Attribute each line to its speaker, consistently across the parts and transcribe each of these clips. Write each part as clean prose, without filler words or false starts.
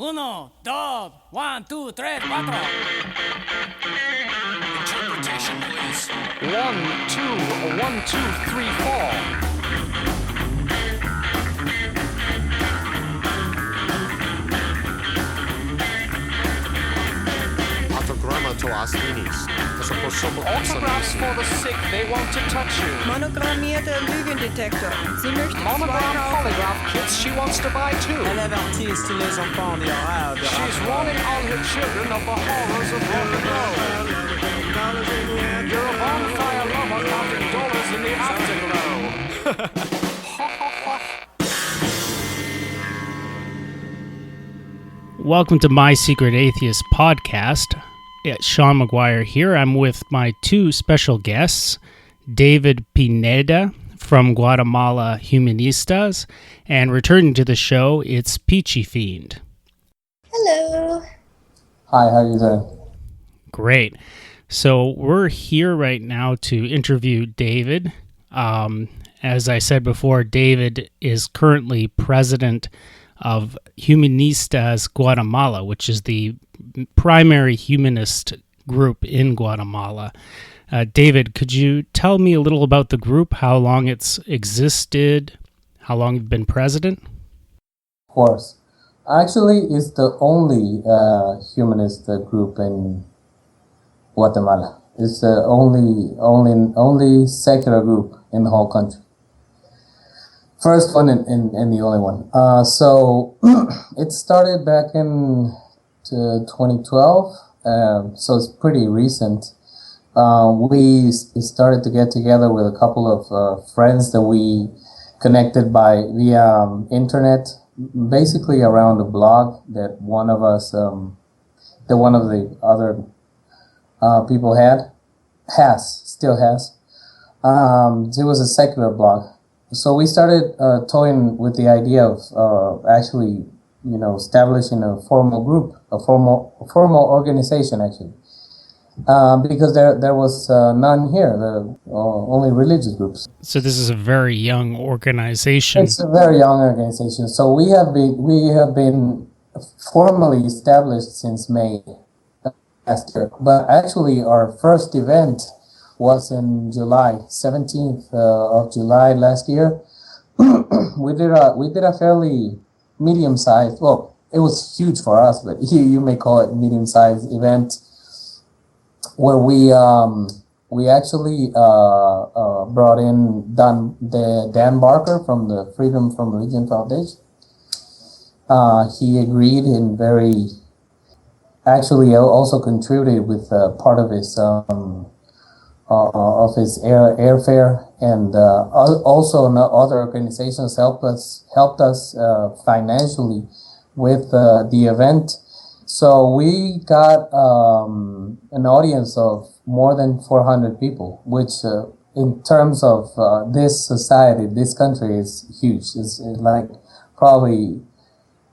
Speaker 1: Uno, dos, 1, 2, 3, 4.
Speaker 2: Interpretation, please.
Speaker 3: 1, 2, 1, 2, 3, 4. Autographs for the sick, they want to touch you.
Speaker 4: Monogrammierter Lügendetektor. Sie möchte
Speaker 3: Monogram polygraph kits she wants to buy too.
Speaker 5: Elle avertisse tous les enfants des horreurs de
Speaker 3: She's warning all her children of the horrors of rock and roll. You're a bonfire lover counting dollars in the afterglow.
Speaker 6: Welcome to My Secret Atheist podcast. It's Sean McGuire here. I'm with my two special guests, David Pineda from Guatemala Humanistas, and returning to the show, it's PeachyFiend.
Speaker 7: Hello.
Speaker 8: Hi, how are you doing?
Speaker 6: Great. So we're here right now to interview David. As I said before, David is currently president of Humanistas Guatemala, which is the primary humanist group in Guatemala. David, could you tell me a little about the group, how long it's existed, how long you've been president?
Speaker 8: Of course. Actually, it's the only humanist group in Guatemala. It's the only secular group in the whole country. First one and the only one. So it started back in 2012, so it's pretty recent. We started to get together with a couple of friends that we connected via internet, basically around a blog that one of the other people still has. It was a secular blog. So we started toying with the idea of actually, establishing a formal group, a formal organization, actually, because there was none here, only religious groups.
Speaker 6: So this is a very young organization.
Speaker 8: It's a very young organization. So we have been formally established since May last year, but actually our first event was in July 17th of July last year. we did a fairly medium-sized. Well, it was huge for us, but you may call it medium-sized event, where we actually brought in Dan Barker from the Freedom from Religion Foundation. He agreed and actually also contributed with part of his airfare, and also other organizations helped us financially with the event. So we got an audience of more than 400 people, which in terms of this society, this country, is huge. It's like probably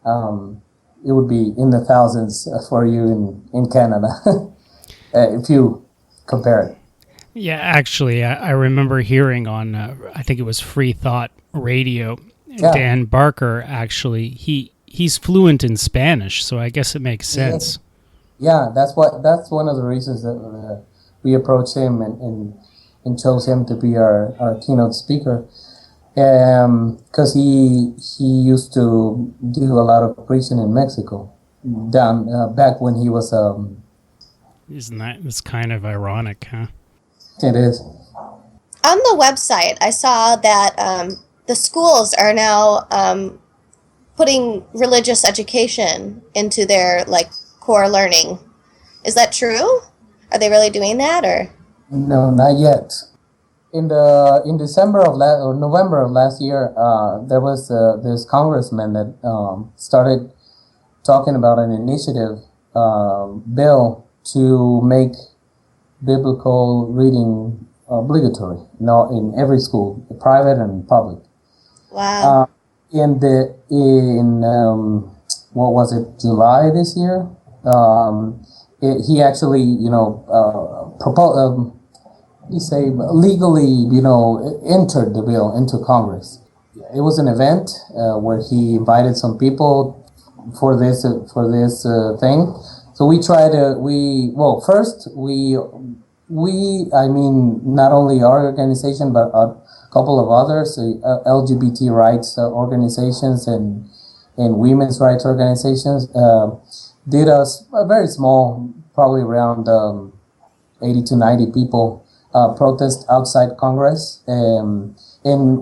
Speaker 8: it would be in the thousands for you in Canada if you compare it.
Speaker 6: Yeah, actually, I remember hearing on, I think it was Free Thought Radio, Dan Barker, actually, he's fluent in Spanish, so I guess it makes sense.
Speaker 8: Yeah, that's one of the reasons that we approached him and chose him to be our keynote speaker, because he used to do a lot of preaching in Mexico, back when he was...
Speaker 6: Isn't that, it's kind of ironic, huh?
Speaker 8: It is.
Speaker 7: On the website, I saw that the schools are now putting religious education into their core learning. Is that true? Are they really doing that, or?
Speaker 8: No, not yet. In November of last year, there was this congressman that started talking about an initiative bill to make biblical reading obligatory, in every school, private and public.
Speaker 7: Wow.
Speaker 8: In what was it, July this year? He actually, legally, entered the bill into Congress. It was an event where he invited some people, for this thing. So we try to first I mean, not only our organization but a couple of others, LGBT rights organizations and women's rights organizations did a very small, probably around 80 to 90 people protest outside Congress, and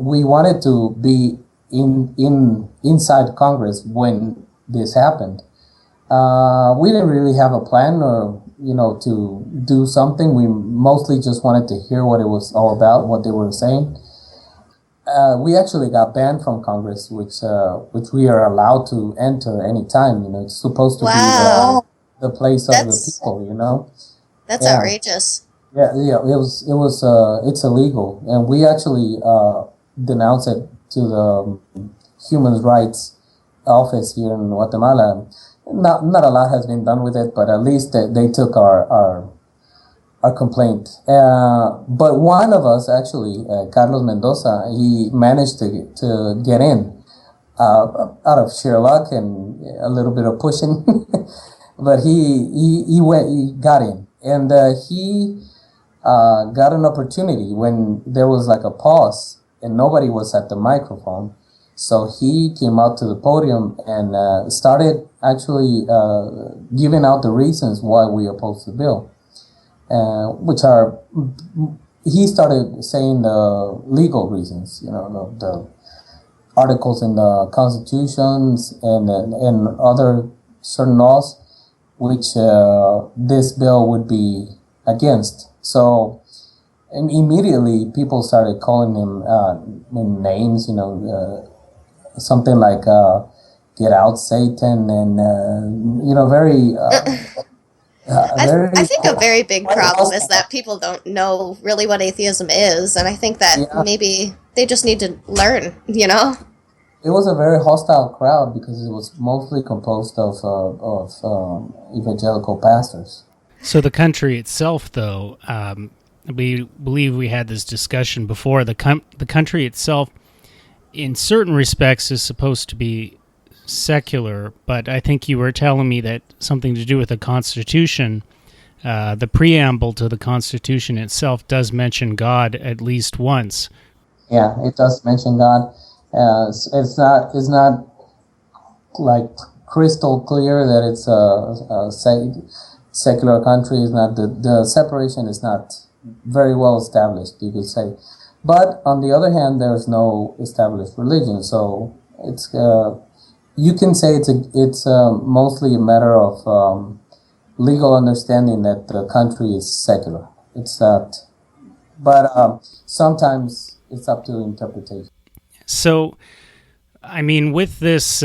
Speaker 8: we wanted to be inside Congress when this happened. We didn't really have a plan or to do something. We mostly just wanted to hear what it was all about, what they were saying. We actually got banned from Congress, which we are allowed to enter anytime. It's supposed to be the place of the people.
Speaker 7: That's outrageous.
Speaker 8: Yeah, it's illegal, and we actually denounced it to the Human Rights Office here in Guatemala. Not a lot has been done with it, but at least they took our complaint. But one of us, actually, Carlos Mendoza, he managed to get in out of sheer luck and a little bit of pushing, but he got in, and he got an opportunity when there was like a pause and nobody was at the microphone. So he came out to the podium and started actually giving out the reasons why we oppose the bill, which are, he started saying the legal reasons, the articles in the constitutions and other certain laws, which this bill would be against. So, and immediately people started calling him names, something like "Get out, Satan," and very.
Speaker 7: I think a very big problem is that people don't know really what atheism is, and I think that maybe they just need to learn.
Speaker 8: It was a very hostile crowd because it was mostly composed of evangelical pastors.
Speaker 6: So the country itself, though, we believe we had this discussion before. The country itself, in certain respects, is supposed to be secular, but I think you were telling me that something to do with the Constitution, the preamble to the Constitution itself does mention God at least once.
Speaker 8: Yeah, it does mention God. It's not like crystal clear that it's a secular country. Is not the separation is not very well established, you could say. But on the other hand, there's no established religion, so it's you can say it's mostly a matter of legal understanding that the country is secular. It's not, but sometimes it's up to interpretation.
Speaker 6: So, I mean, with this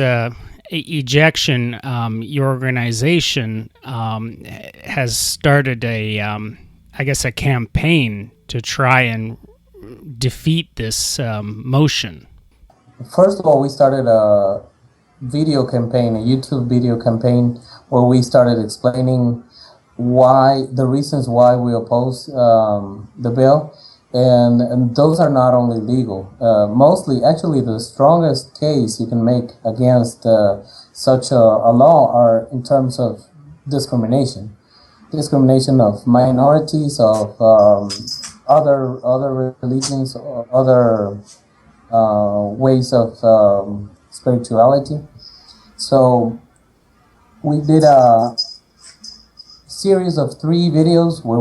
Speaker 6: ejection, your organization has started a campaign to try and defeat this motion.
Speaker 8: First of all, we started a video campaign, a YouTube video campaign, where we started explaining the reasons why we oppose the bill. And those are not only legal. Mostly, actually, the strongest case you can make against such a law are in terms of discrimination. Discrimination of minorities, of other religions, or other ways of spirituality. So we did a series of 3 videos where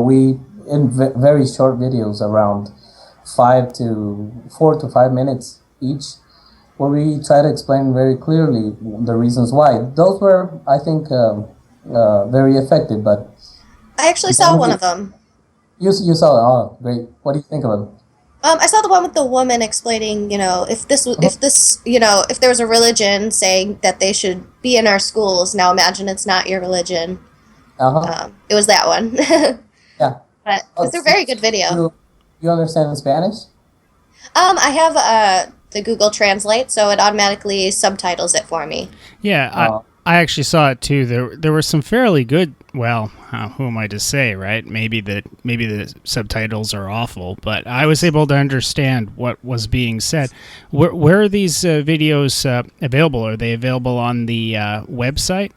Speaker 8: very short videos, around 4 to 5 minutes each, where we try to explain very clearly the reasons why. Those were, I think, very effective. But
Speaker 7: I actually saw one of them.
Speaker 8: You saw it? Oh, great! What do you think of it?
Speaker 7: I saw the one with the woman explaining, if there was a religion saying that they should be in our schools. Now imagine it's not your religion. It was that one.
Speaker 8: Yeah.
Speaker 7: But it's a very good video.
Speaker 8: You understand Spanish?
Speaker 7: I have the Google Translate, so it automatically subtitles it for me.
Speaker 6: Yeah, I actually saw it too. There were some fairly good well, who am I to say, right? Maybe the subtitles are awful, but I was able to understand what was being said. Where are these videos available? Are they available on the website?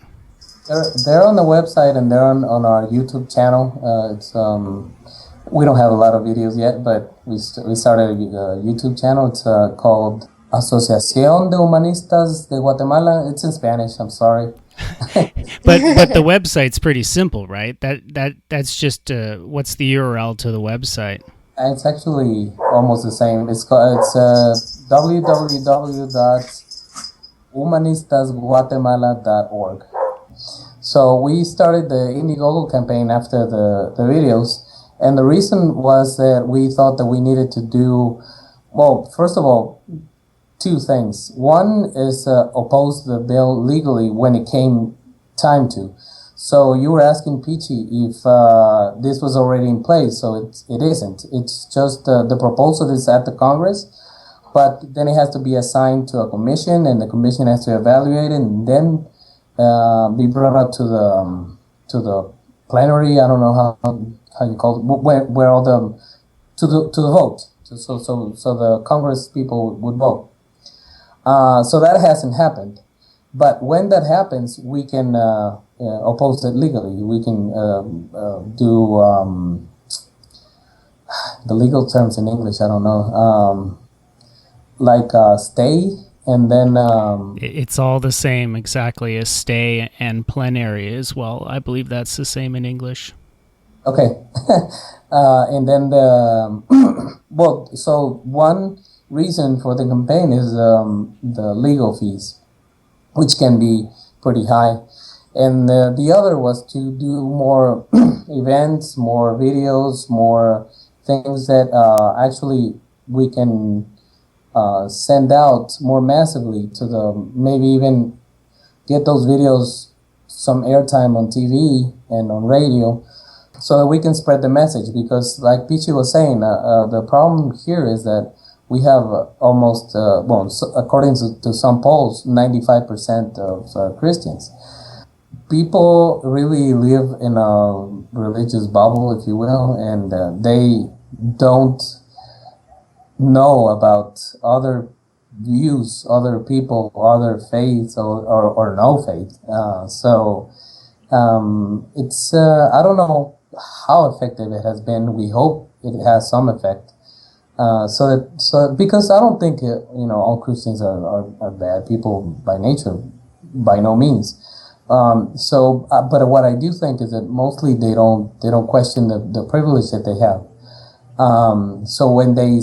Speaker 8: They're on the website, and they're on our YouTube channel. It's we don't have a lot of videos yet, but we started a YouTube channel. It's called Asociación de Humanistas de Guatemala. It's in Spanish. I'm sorry.
Speaker 6: but the website's pretty simple, right? That's just what's the URL to the website?
Speaker 8: It's actually almost the same. It's www.humanistasguatemala.org. So we started the Indiegogo campaign after the videos, and the reason was that we thought that we needed to do, well, first of all, two things. One is oppose the bill legally when it came time to. So you were asking Peachy if this was already in place. So it isn't. It's just the proposal is at the Congress, but then it has to be assigned to a commission, and the commission has to evaluate it, and then be brought up to the plenary. I don't know how you call it, where all the to the vote. So the Congress people would vote. So that hasn't happened, but when that happens, we can oppose it legally. We can do the legal terms in English. I don't know, like stay, and then
Speaker 6: it's all the same exactly as stay and plenary as well. I believe that's the same in English.
Speaker 8: Okay, and then well, so one reason for the campaign is the legal fees, which can be pretty high, and the other was to do more events, more videos, more things that actually we can send out more massively to maybe even get those videos some airtime on TV and on radio, so that we can spread the message. Because like Peachy was saying, the problem here is that we have almost, according to some polls, 95% of Christians. People really live in a religious bubble, if you will, and they don't know about other views, other people, other faiths, or no faith. So it's, I don't know how effective it has been. We hope it has some effect. So because I don't think all Christians are bad people by nature, by no means. But what I do think is that mostly they don't question the privilege that they have. So when they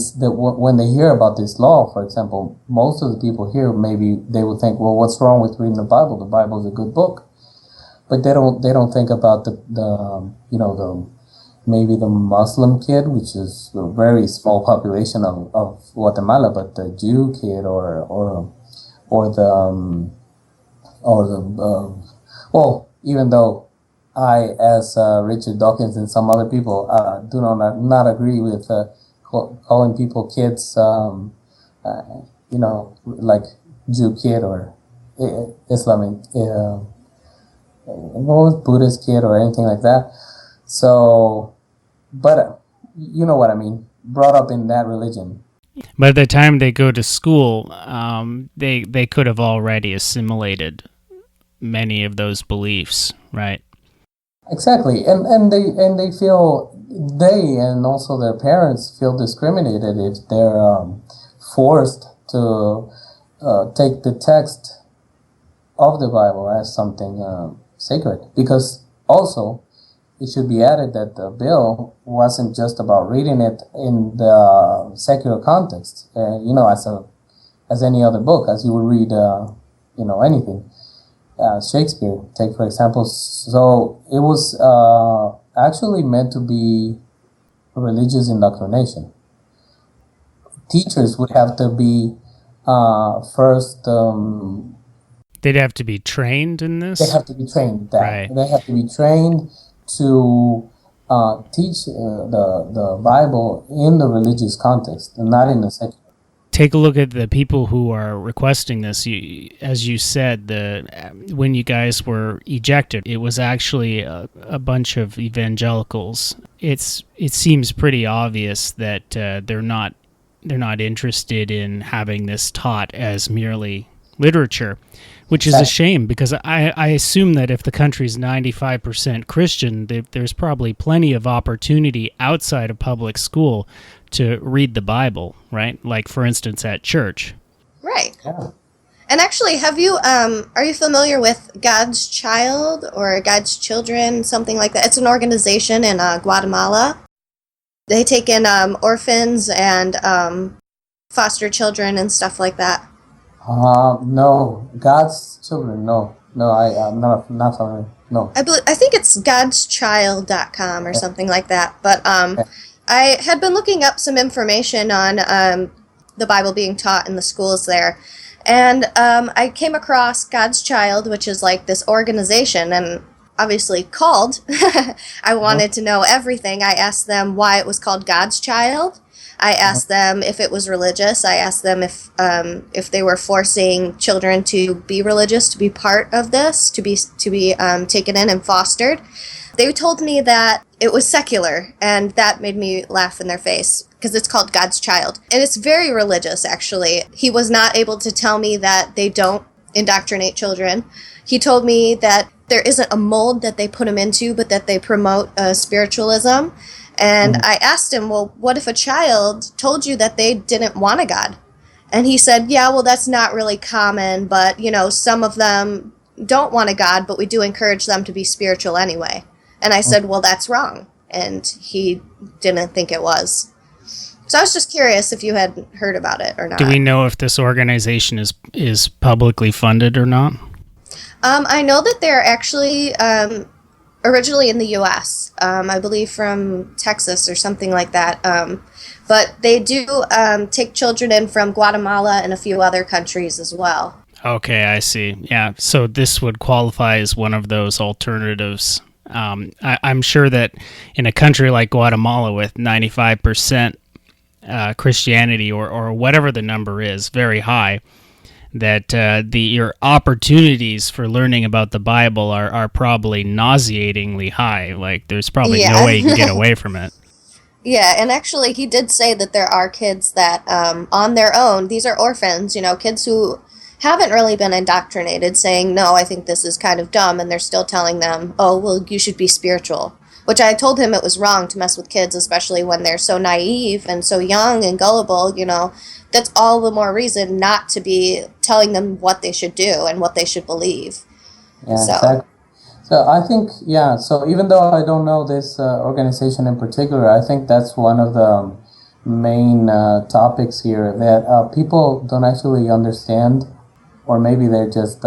Speaker 8: hear about this law, for example, most of the people here, maybe they would think, well, what's wrong with reading the Bible? The Bible is a good book, but they don't think about maybe the Muslim kid, which is a very small population of Guatemala, but the Jew kid or even though I, as Richard Dawkins and some other people, do not agree with calling people kids, like Jew kid or Islamic, Buddhist kid or anything like that. So, but you know what I mean, brought up in that religion.
Speaker 6: By the time they go to school, they could have already assimilated many of those beliefs, right?
Speaker 8: Exactly, and they feel, they and also their parents feel discriminated if they're forced to take the text of the Bible as something sacred. Because also, it should be added that the bill wasn't just about reading it in the secular context, as any other book, as you would read, anything. Shakespeare, take for example. So it was actually meant to be religious indoctrination. Teachers would have to be first.
Speaker 6: They'd have to be trained in this?
Speaker 8: They have to be trained.
Speaker 6: Right.
Speaker 8: They have to be trained to teach the Bible in the religious context and not in the secular.
Speaker 6: take a look at the people who are requesting this. As you said, when you guys were ejected, it was actually a bunch of evangelicals. It seems pretty obvious that they're not interested in having this taught as merely literature, which is a shame, because I assume that if the country's 95% Christian, there's probably plenty of opportunity outside of public school to read the Bible, right? Like, for instance, at church.
Speaker 7: Right.
Speaker 8: Yeah.
Speaker 7: And actually, are you familiar with God's Child or God's Children, something like that? It's an organization in Guatemala. They take in orphans and foster children and stuff like that.
Speaker 8: No, God's Children. No, I'm not familiar. No.
Speaker 7: I think it's godschild.com or something like that. But I had been looking up some information on the Bible being taught in the schools there. And I came across God's Child, which is like this organization, and obviously called. I wanted to know everything. I asked them why it was called God's Child. I asked them if it was religious. I asked them if they were forcing children to be religious, to be part of this, to be taken in and fostered. They told me that it was secular, and that made me laugh in their face, because it's called God's Child. And it's very religious, actually. He was not able to tell me that they don't indoctrinate children. He told me that there isn't a mold that they put them into, but that they promote spiritualism. And I asked him, well, what if a child told you that they didn't want a God? And he said, yeah, well, that's not really common, but, some of them don't want a God, but we do encourage them to be spiritual anyway. And I said, well, that's wrong. And he didn't think it was. So I was just curious if you had heard about it or not.
Speaker 6: Do we know if this organization is publicly funded or not?
Speaker 7: I know that they're actually originally in the U.S., I believe from Texas or something like that. But they do take children in from Guatemala and a few other countries as well.
Speaker 6: Okay, I see. Yeah, so this would qualify as one of those alternatives. I'm sure that in a country like Guatemala with 95% Christianity or whatever the number is, very high, that your opportunities for learning about the Bible are probably nauseatingly high. Like, there's probably no way you can get away from it.
Speaker 7: Yeah, and actually he did say that there are kids that on their own, these are orphans, kids who haven't really been indoctrinated, saying, no, I think this is kind of dumb, and they're still telling them, oh, well, you should be spiritual. Which I told him it was wrong to mess with kids, especially when they're so naive and so young and gullible, That's all the more reason not to be telling them what they should do and what they should believe.
Speaker 8: Yeah, exactly. So I think, so even though I don't know this organization in particular, I think that's one of the main topics here that people don't actually understand, or maybe they're just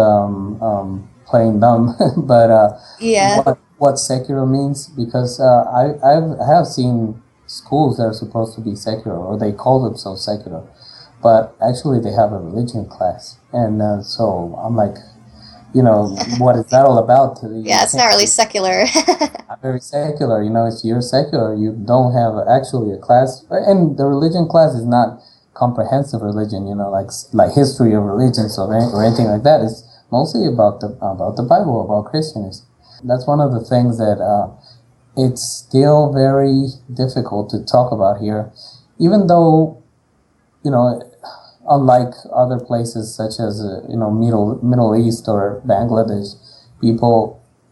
Speaker 8: playing dumb, but what secular means, because I have seen schools that are supposed to be secular, or they call themselves secular, but actually they have a religion class, and so I'm like, what is that all about?
Speaker 7: It's not really secular.
Speaker 8: Not very secular. If you're secular, you don't have actually a class, and the religion class is not comprehensive religion, like history of religions or anything like that. It's mostly about the Bible, about Christianism. That's one of the things that it's still very difficult to talk about here, even though, unlike other places such as Middle East or Bangladesh,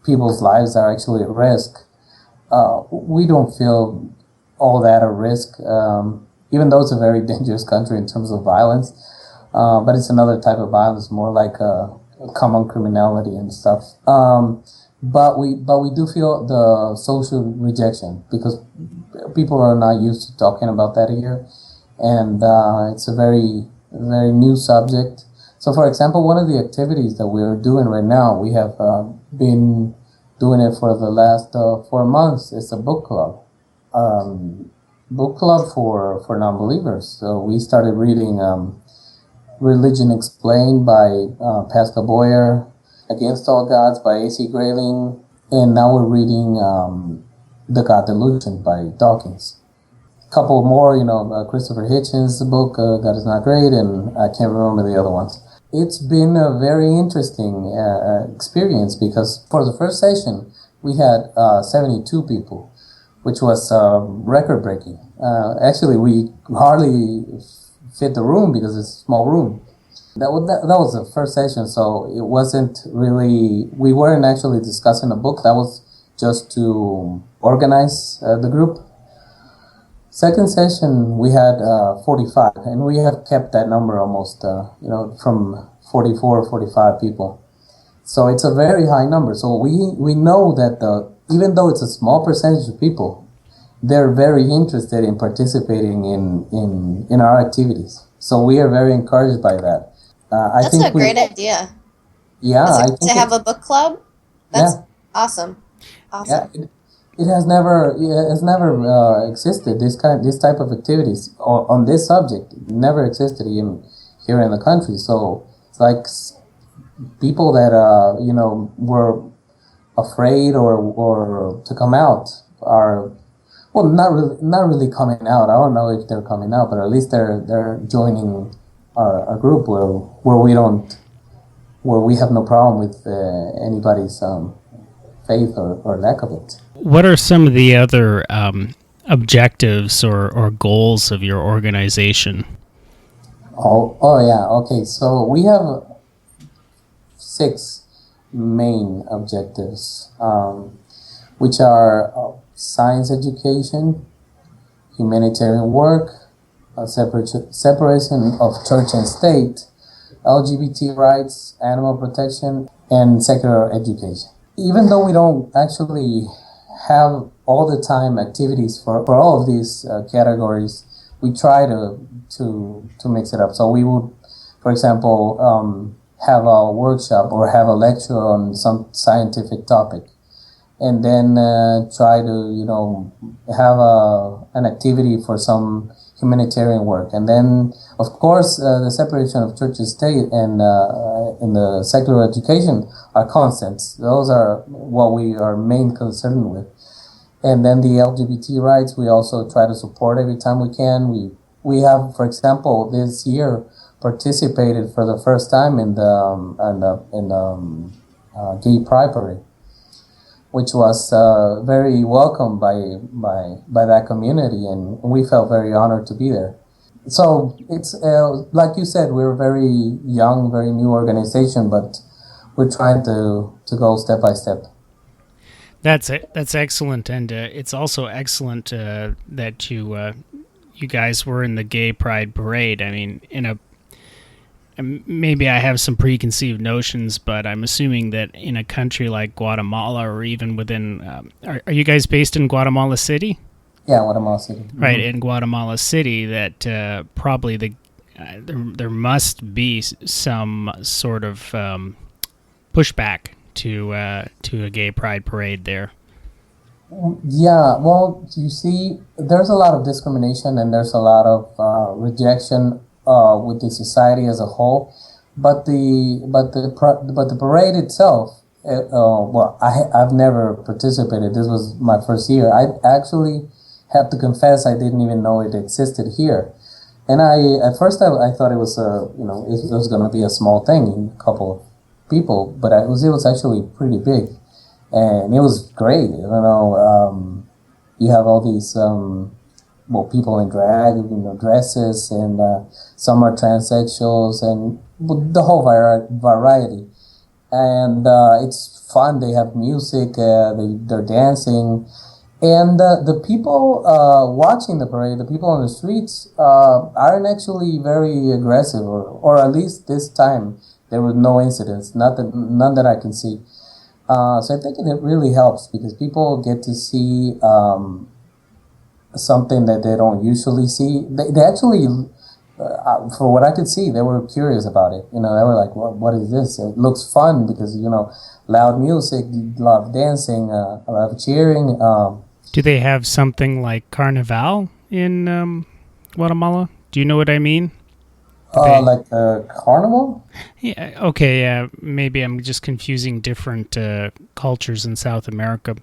Speaker 8: people's lives are actually at risk. We don't feel all that at risk, even though it's a very dangerous country in terms of violence. But it's another type of violence, more like common criminality and stuff. But we do feel the social rejection, because people are not used to talking about that here, and it's a very new subject. So, for example, one of the activities that we're doing right now, we have been doing it for the last 4 months. It's a book club, for non-believers. So we started reading Religion Explained by Pascal Boyer, Against All Gods by A.C. Grayling, and now we're reading The God Delusion by Dawkins. couple more, Christopher Hitchens' book, God is Not Great, and I can't remember the other ones. It's been a very interesting experience because for the first session, we had 72 people, which was record-breaking. Actually, we hardly fit the room because it's a small room. That was the first session, so it wasn't really, we weren't actually discussing a book. That was just to organize the group. Second session, we had 45, and we have kept that number almost, from 44, 45 people. So it's a very high number. So we know that even though it's a small percentage of people, they're very interested in participating in our activities. So we are very encouraged by that.
Speaker 7: That's a great idea.
Speaker 8: Yeah, I think
Speaker 7: to have a book club. That's awesome.
Speaker 8: Yeah, it has never existed. This type of activities on this subject never existed even here in the country. So it's like people that were afraid or to come out are not really coming out. I don't know if they're coming out, but at least they're joining a group where we have no problem with anybody's faith or lack of it.
Speaker 6: What are some of the other objectives or goals of your organization?
Speaker 8: Oh yeah, okay. So we have 6 main objectives, which are science education, humanitarian work, separation of church and state, LGBT rights, animal protection, and secular education. Even though we don't actually have all the time activities for all of these categories, we try to mix it up. So we would, for example, have a workshop or have a lecture on some scientific topic, and then try to have an activity for some humanitarian work. And then, of course, the separation of church and state and in the secular education are constants. Those are what we are main concerned with. And then the LGBT rights, we also try to support every time we can. We have, for example, this year participated for the first time in the Gay Pride Parade, which was very welcomed by that community, and we felt very honored to be there. So it's like you said, we're a very young, very new organization, but we're trying to go step by step.
Speaker 6: That's it. That's excellent, and it's also excellent that you guys were in the Gay Pride Parade. I mean, maybe I have some preconceived notions, but I'm assuming that in a country like Guatemala, or even within, are you guys based in Guatemala City?
Speaker 8: Yeah, Guatemala City.
Speaker 6: Right, in Guatemala City, that probably there must be some sort of pushback to a gay pride parade there.
Speaker 8: Yeah, well, you see, there's a lot of discrimination and there's a lot of rejection with the society as a whole, but the parade itself. I've never participated. This was my first year. I actually have to confess I didn't even know it existed here, and at first I thought it was it was going to be a small thing, a couple of people, but it was actually pretty big, and it was great. You have all these people in drag, dresses, and some are transsexuals, and the whole variety. And it's fun. They have music. They're dancing, and the people watching the parade, the people on the streets, aren't actually very aggressive, or at least this time there were no incidents, none that I can see. So I think it really helps because people get to see something that they don't usually see. They actually, for what I could see, they were curious about it. They were like, what is this? It looks fun because, loud music, a lot of dancing, a lot of cheering.
Speaker 6: Do they have something like Carnival in Guatemala? Do you know what I mean?
Speaker 8: Like a carnival?
Speaker 6: Yeah. Okay. Yeah. Maybe I'm just confusing different cultures in South America,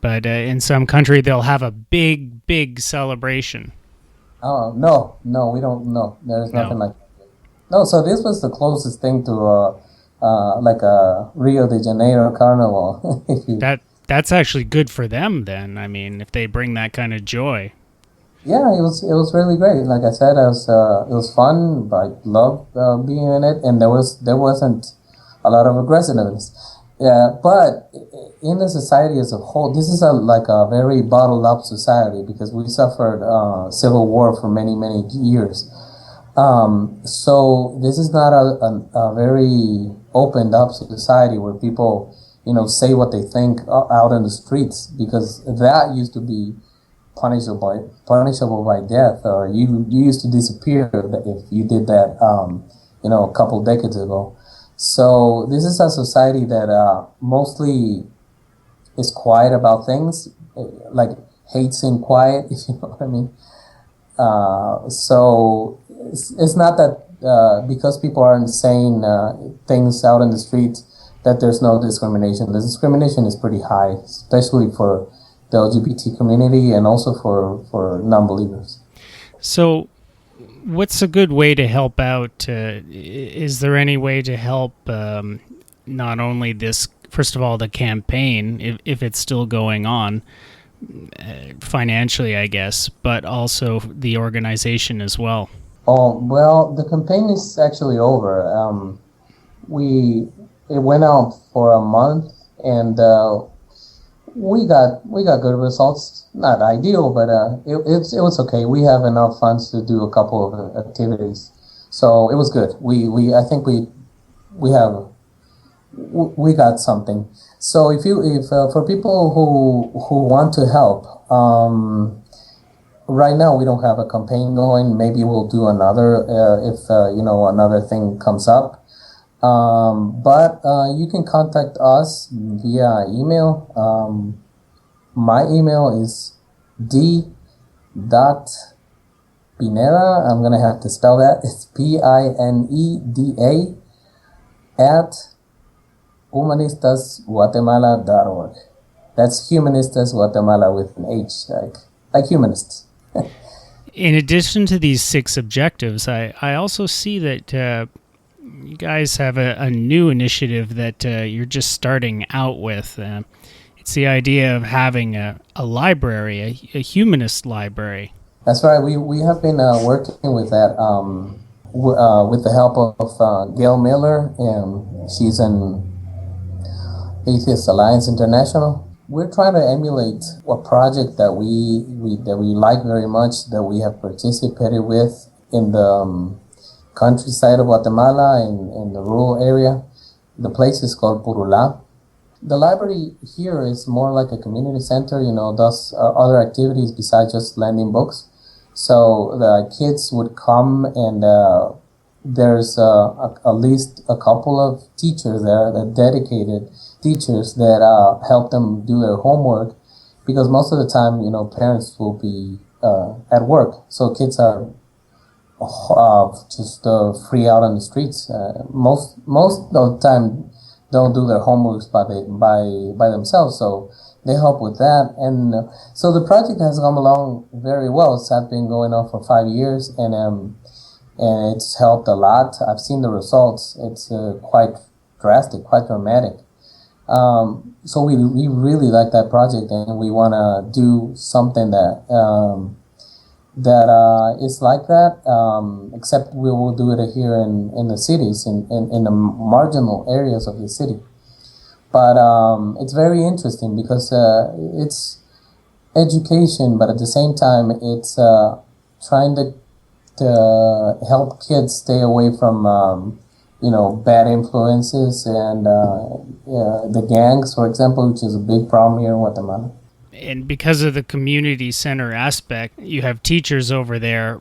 Speaker 6: but in some country they'll have a big celebration.
Speaker 8: Oh, no, we don't. No, there's
Speaker 6: No.
Speaker 8: nothing like that. No, so this was the closest thing to like a Rio de Janeiro carnival. If you,
Speaker 6: That's actually good for them then. I mean, if they bring that kind of joy.
Speaker 8: yeah, it was really great. Like I said, it was fun. I loved being in it, and there wasn't a lot of aggressiveness. Yeah, but in the society as a whole, this is like a very bottled up society because we suffered civil war for many years. So this is not a very opened up society where people, say what they think out in the streets, because that used to be punishable by death, or you used to disappear if you did that, a couple decades ago. So this is a society that mostly is quiet about things, like hates in quiet, if you know what I mean. So it's not that because people aren't saying things out in the streets that there's no discrimination. The discrimination is pretty high, especially for the LGBT community and also for non-believers.
Speaker 6: So, what's a good way to help out? Is there any way to help not only this, first of all, the campaign, if it's still going on, financially, I guess, but also the organization as well?
Speaker 8: Oh, well, the campaign is actually over. It went out for a month, and we got good results. Not ideal, but it was okay. We have enough funds to do a couple of activities, so it was good. I think we got something. So if for people who want to help, right now we don't have a campaign going. Maybe we'll do another if another thing comes up. But you can contact us via email. My email is d.pineda. I'm gonna have to spell that. It's PINEDA at humanistasguatemala.org. That's Humanistas Guatemala with an H, like humanists.
Speaker 6: In addition to these 6 objectives, I also see that you guys have a new initiative that you're just starting out with. It's the idea of having a library, a humanist library.
Speaker 8: That's right. We have been working with that with the help of Gail Miller, and she's in Atheist Alliance International. We're trying to emulate a project that we like very much, that we have participated with in the countryside of Guatemala, in the rural area. The place is called Purula. The library here is more like a community center, does other activities besides just lending books. So the kids would come, and there's at least a couple of teachers there, that dedicated teachers that help them do their homework, because most of the time, parents will be at work. So kids are just free out on the streets. Most of the time don't do their homeworks by themselves, so they help with that. And so the project has come along very well. It's been going on for 5 years, and it's helped a lot. I've seen the results. It's quite drastic, quite dramatic. So we really like that project, and we want to do something that is like that, except we will do it here in the cities, in the marginal areas of the city. But it's very interesting because it's education, but at the same time it's trying to help kids stay away from bad influences and the gangs, for example, which is a big problem here in Guatemala.
Speaker 6: And because of the community center aspect, you have teachers over there,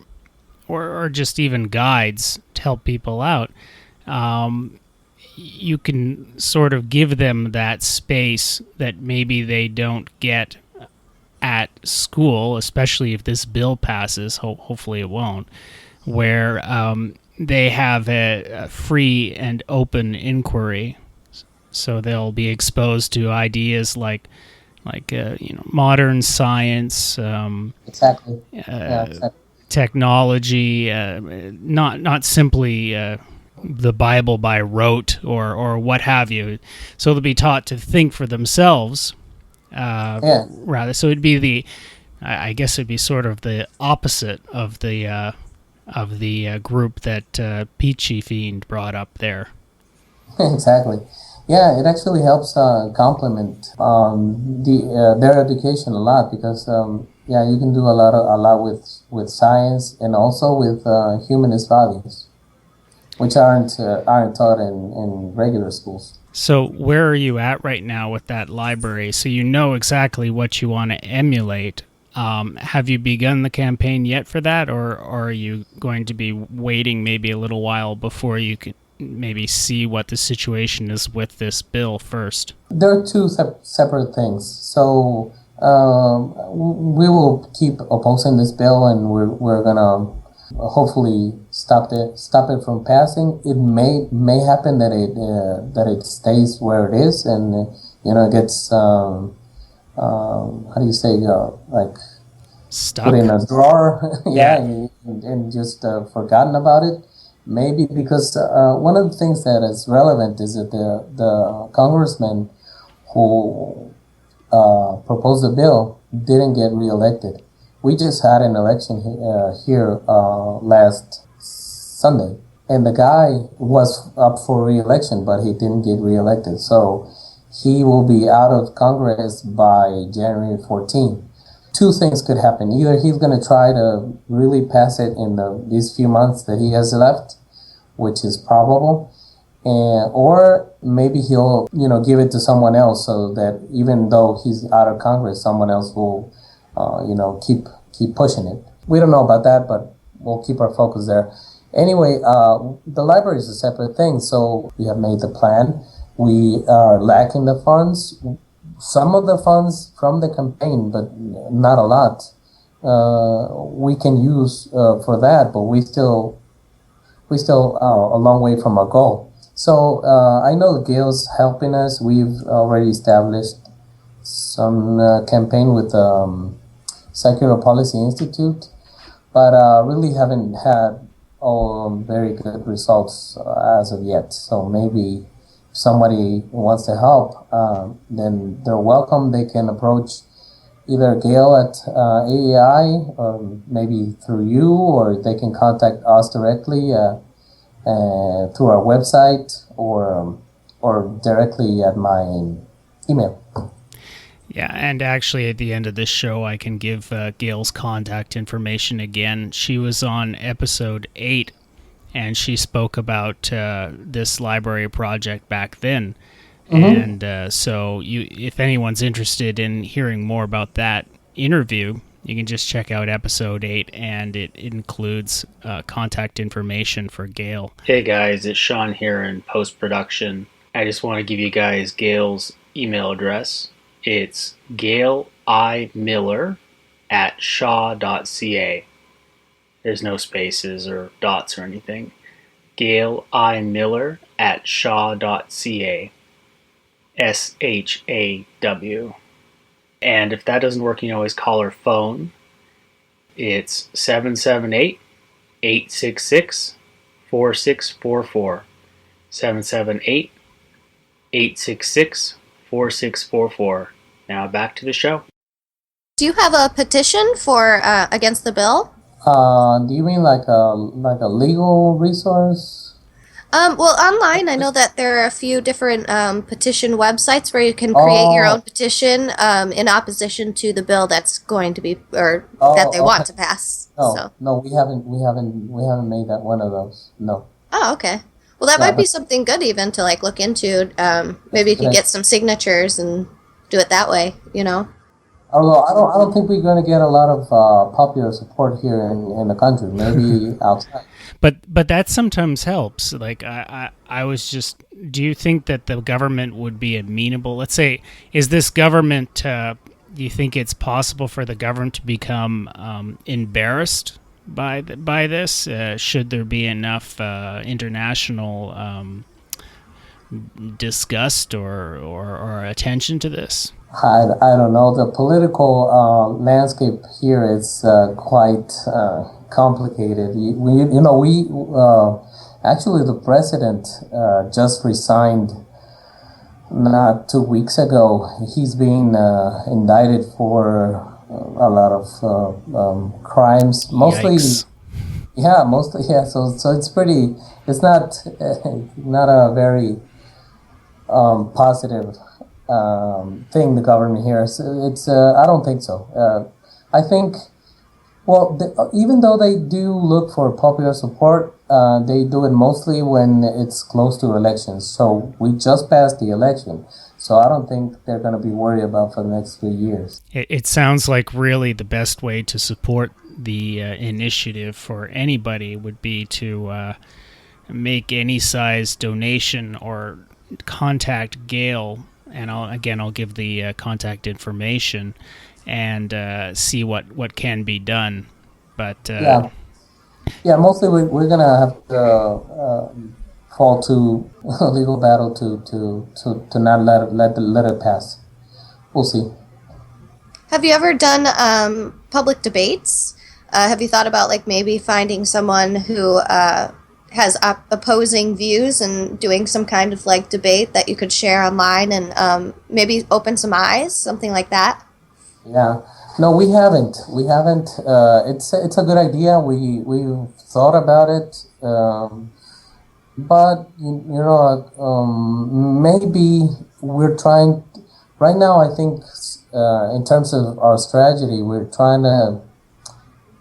Speaker 6: or just even guides to help people out. You can sort of give them that space that maybe they don't get at school, especially if this bill passes. Hopefully it won't, where they have a free and open inquiry. So they'll be exposed to ideas like modern science,
Speaker 8: Exactly. Yeah, exactly.
Speaker 6: technology, not simply the Bible by rote or what have you. So they'll be taught to think for themselves. Rather, so it'd be I guess it'd be sort of the opposite of the group that PeachyFiend brought up there.
Speaker 8: Exactly. Yeah, it actually helps complement their education a lot because you can do a lot with science and also with humanist values, which aren't taught in regular schools.
Speaker 6: So where are you at right now with that library? So you know exactly what you want to emulate. Have you begun the campaign yet for that, or are you going to be waiting maybe a little while before you can maybe see what the situation is with this bill first?
Speaker 8: There are two separate things. So we will keep opposing this bill, and we're gonna hopefully stop it from passing. It may happen that it stays where it is, and it gets how do you say like
Speaker 6: Stuck?
Speaker 8: Put in a drawer,
Speaker 6: Yeah.
Speaker 8: and just forgotten about it. Maybe because one of the things that is relevant is that the congressman who proposed the bill didn't get reelected. We just had an election here last Sunday, and the guy was up for re-election, but he didn't get reelected. So he will be out of Congress by January 14th. Two things could happen. Either he's going to try to really pass it in these few months that he has left, which is probable, or maybe he'll give it to someone else so that even though he's out of Congress, someone else will keep pushing it. We don't know about that, but we'll keep our focus there. Anyway, the library is a separate thing, so we have made the plan. We are lacking the funds. Some of the funds from the campaign, but not a lot. We can use for that, but we still a long way from our goal. So I know Gail's helping us. We've already established some campaign with Secular Policy Institute, but really haven't had very good results as of yet. So maybe if somebody wants to help, then they're welcome. They can approach either Gail at AEI, or maybe through you, or they can contact us directly through our website or directly at my email.
Speaker 6: Yeah, and actually at the end of this show, I can give Gail's contact information again. She was on episode 8, and she spoke about this library project back then. Mm-hmm. And so if anyone's interested in hearing more about that interview, you can just check out episode 8, and it includes contact information for Gail. Hey guys, it's Sean here in post-production. I just want to give you guys Gail's email address. It's gailmiller@shaw.ca. There's no spaces or dots or anything. gailmiller@shaw.ca. SHAW. And if that doesn't work, you can always call her phone. It's 778-866-4644. 778-866-4644. Now back to the show.
Speaker 7: Do you have a petition for against the bill?
Speaker 8: Do you mean like a legal resource?
Speaker 7: Well, online, I know that there are a few different petition websites where you can create your own petition in opposition to the bill that's going to be that they want to pass.
Speaker 8: No, we haven't made that one of those. No.
Speaker 7: Oh, okay. Well, that might be something good even to look into. Maybe you can get some signatures and do it that way.
Speaker 8: Although I don't think we're going to get a lot of popular support here in the country. Maybe outside.
Speaker 6: But that sometimes helps. I was just. Do you think that the government would be amenable? Let's say, is this government? Do you think it's possible for the government to become embarrassed by this? Should there be enough international disgust or attention to this?
Speaker 8: I don't know. The political landscape here is quite complicated. We actually the president just resigned not 2 weeks ago. He's being indicted for a lot of crimes, mostly.
Speaker 6: Yikes.
Speaker 8: Yeah, mostly. Yeah, so it's pretty. It's not not a very positive thing. The government here. It's. I don't think so. I think. Well, even though they do look for popular support, they do it mostly when it's close to elections. So we just passed the election. So I don't think they're going to be worried about for the next 3 years.
Speaker 6: It sounds like really the best way to support the initiative for anybody would be to make any size donation or contact Gail, and I'll give the contact information and see what can be done. But
Speaker 8: yeah, mostly we're gonna have to fall to a legal battle to not let it pass. We'll see.
Speaker 7: Have you ever done public debates? Have you thought about like maybe finding someone who has opposing views and doing some kind of like debate that you could share online and maybe open some eyes, something like that?
Speaker 8: Yeah, no, we haven't. It's a good idea. We've thought about it, but maybe we're trying right now. I think in terms of our strategy, we're trying to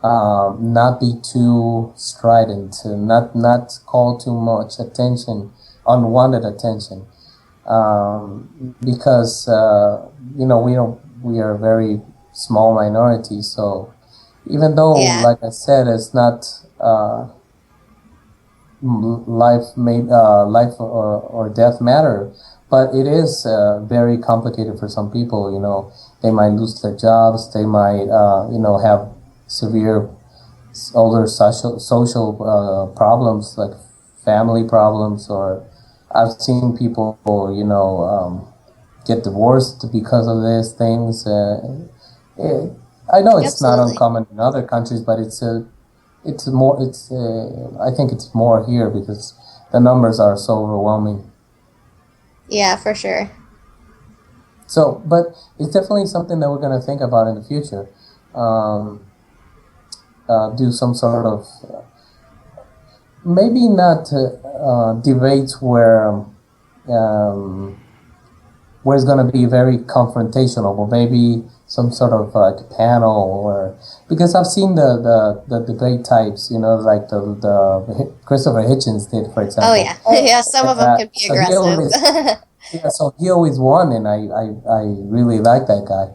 Speaker 8: not be too strident, not call too much attention, unwanted attention, because we are a very small minority. So even though, like I said, it's not life or death matter, but it is very complicated for some people. They might lose their jobs. They might have severe older social problems like family problems, or I've seen people get divorced because of these things. I know it's not uncommon in other countries, but I think it's more here because the numbers are so overwhelming.
Speaker 7: Yeah, for sure.
Speaker 8: So, but it's definitely something that we're going to think about in the future. Do some sort of maybe not debates where it's going to be very confrontational, but maybe some sort of like panel, or because I've seen the debate types, like the Christopher Hitchens did, for example.
Speaker 7: Oh yeah, yeah. Some of them can be aggressive.
Speaker 8: So he always won, and I really like that
Speaker 6: guy.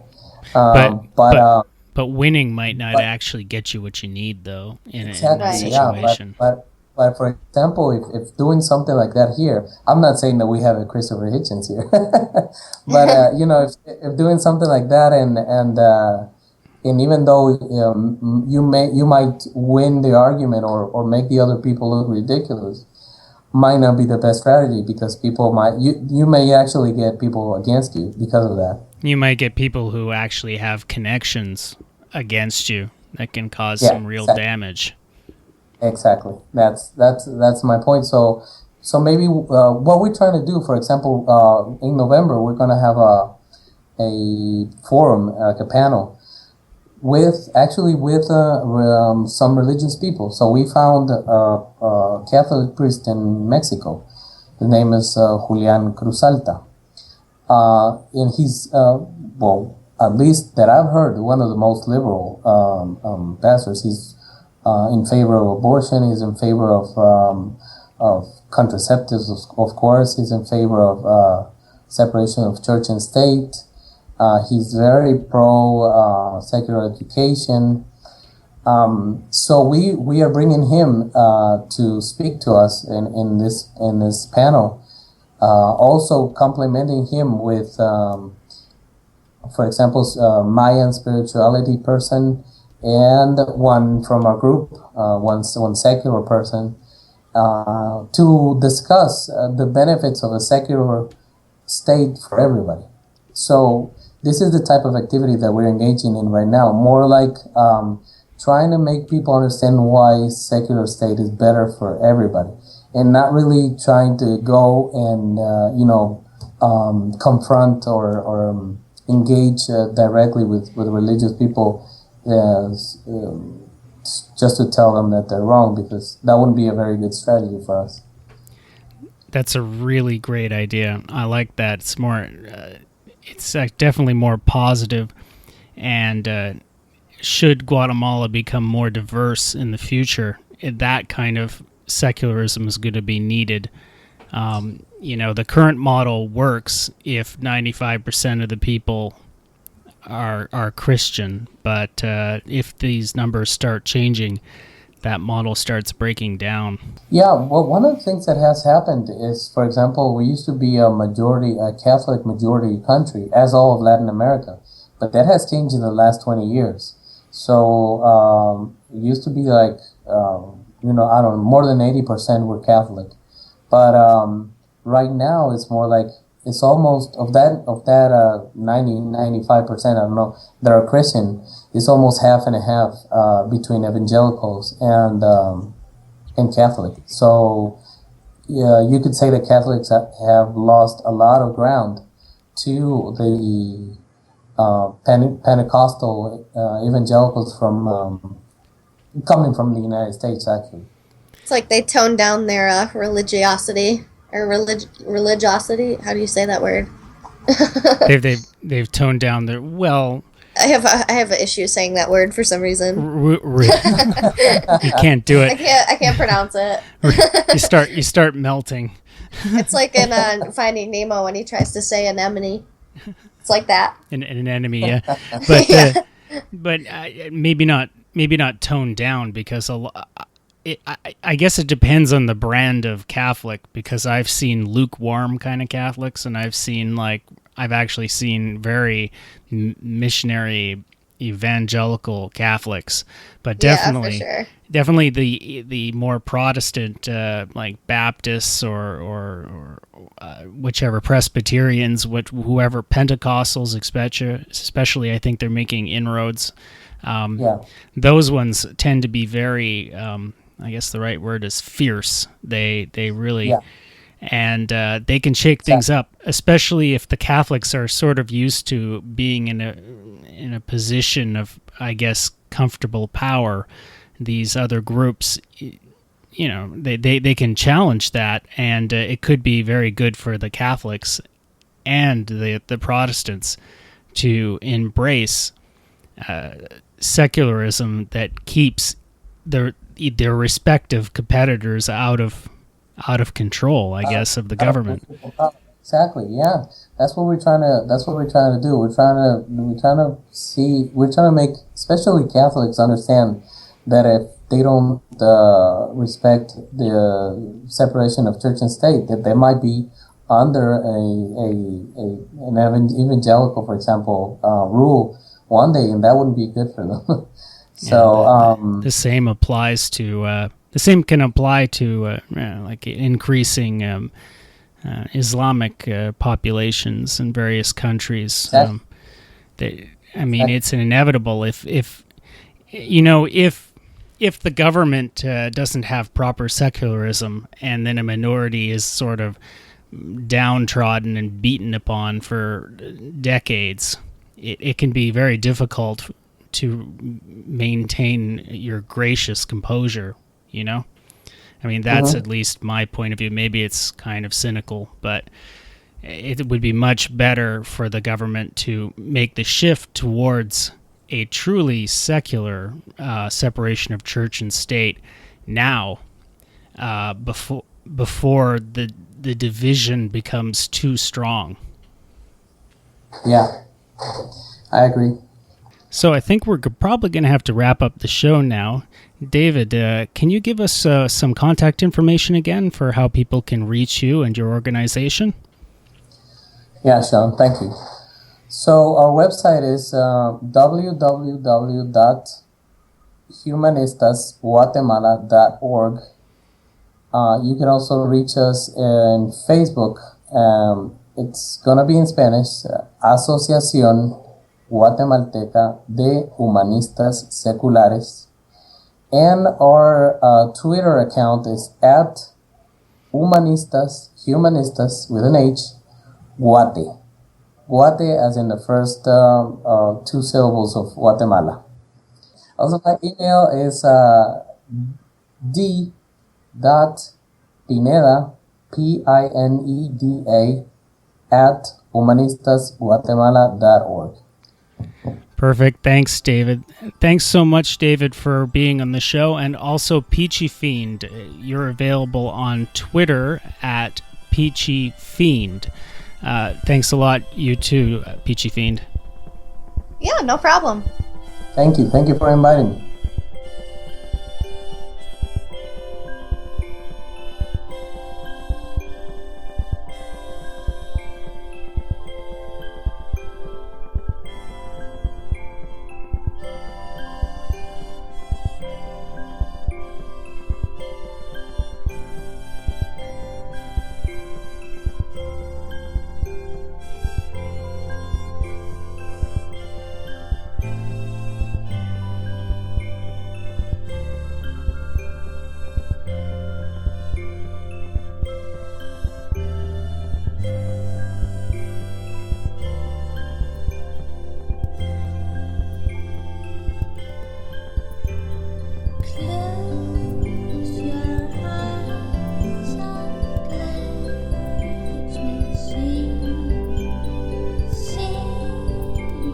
Speaker 6: But winning might not actually get you what you need, though, in that situation.
Speaker 8: Yeah, but for example, if doing something like that here, I'm not saying that we have a Christopher Hitchens here, but if doing something like that, and even though you might win the argument or make the other people look ridiculous, might not be the best strategy, because people you may actually get people against you because of that.
Speaker 6: You might get people who actually have connections against you that can cause some real damage.
Speaker 8: Exactly. That's my point. So maybe what we're trying to do, for example, in November, we're going to have a forum, like a panel, with some religious people. So we found a Catholic priest in Mexico. His name is Julian Cruzalta. And he's, at least that I've heard, one of the most liberal pastors. He's in favor of abortion. He's in favor of contraceptives, of course. He's in favor of separation of church and state. He's very pro secular education. So we are bringing him to speak to us in this panel. Also complementing him with, for example, Mayan spirituality person, and one from our group, one secular person, to discuss the benefits of a secular state for everybody. So this is the type of activity that we're engaging in right now. More like trying to make people understand why secular state is better for everybody, and not really trying to go and confront or engage directly with religious people just to tell them that they're wrong, because that wouldn't be a very good strategy for us.
Speaker 6: That's a really great idea. I like that. It's more, it's definitely more positive, and should Guatemala become more diverse in the future, that kind of secularism is going to be needed. The current model works if 95% of the people are Christian, but if these numbers start changing, that model starts breaking down.
Speaker 8: Yeah, well, one of the things that has happened is, for example, we used to be a Catholic majority country, as all of Latin America, but that has changed in the last 20 years. So it used to be like, more than 80% were Catholic, but right now it's more like, it's almost of that 95%, I don't know, that are Christian. It's almost half and a half between evangelicals and Catholic. So yeah, you could say that Catholics have lost a lot of ground to the Pentecostal evangelicals from coming from the United States. Actually,
Speaker 7: It's like they toned down their religiosity. Or religiosity? How do you say that word?
Speaker 6: they've toned down their
Speaker 7: I have an issue saying that word for some reason.
Speaker 6: You can't do it.
Speaker 7: I can't pronounce it.
Speaker 6: You start melting.
Speaker 7: It's like in Finding Nemo when he tries to say anemone. It's like that.
Speaker 6: An enemy, yeah. But
Speaker 7: Yeah.
Speaker 6: But maybe not toned down, because I guess it depends on the brand of Catholic, because I've seen lukewarm kind of Catholics, and I've actually seen very missionary evangelical Catholics, but definitely,
Speaker 7: yeah, for sure.
Speaker 6: definitely the more Protestant, like Baptists or whichever, Presbyterians, whoever, Pentecostals, especially, I think they're making inroads. Those ones tend to be very, I guess the right word is fierce. They really, and they can shake things up, especially if the Catholics are sort of used to being in a position of, I guess, comfortable power. These other groups, they can challenge that, and it could be very good for the Catholics and the Protestants to embrace secularism that keeps their respective competitors out of control, I guess, of the government.
Speaker 8: Exactly. Yeah, that's what we're trying to do. We're trying to make especially Catholics understand that if they don't respect the separation of church and state, that they might be under an evangelical, for example, rule one day, and that wouldn't be good for them. So
Speaker 6: the same applies to the same can apply to like increasing Islamic populations in various countries. It's inevitable if the government doesn't have proper secularism, and then a minority is sort of downtrodden and beaten upon for decades, it can be very difficult to maintain your gracious composure, that's at least my point of view. Maybe it's kind of cynical, but it would be much better for the government to make the shift towards a truly secular separation of church and state now, before the division becomes too strong.
Speaker 8: Yeah, I agree.
Speaker 6: So I think we're probably going to have to wrap up the show now. David, can you give us some contact information again for how people can reach you and your organization?
Speaker 8: Yeah, Sean, thank you. So our website is www.humanistasguatemala.org. You can also reach us in Facebook it's gonna be in Spanish. Asociación Guatemalteca de Humanistas Seculares. And our Twitter account is at Humanistas with an H, Guate. Guate as in the first two syllables of Guatemala. Also, my email is d.pineda, Pineda, at humanistasguatemala.org.
Speaker 6: Perfect. Thanks, David. Thanks so much, David, for being on the show. And also, PeachyFiend. You're available on Twitter at PeachyFiend. Thanks a lot, you too, PeachyFiend.
Speaker 7: Yeah, no problem.
Speaker 8: Thank you. Thank you for inviting me.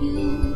Speaker 9: You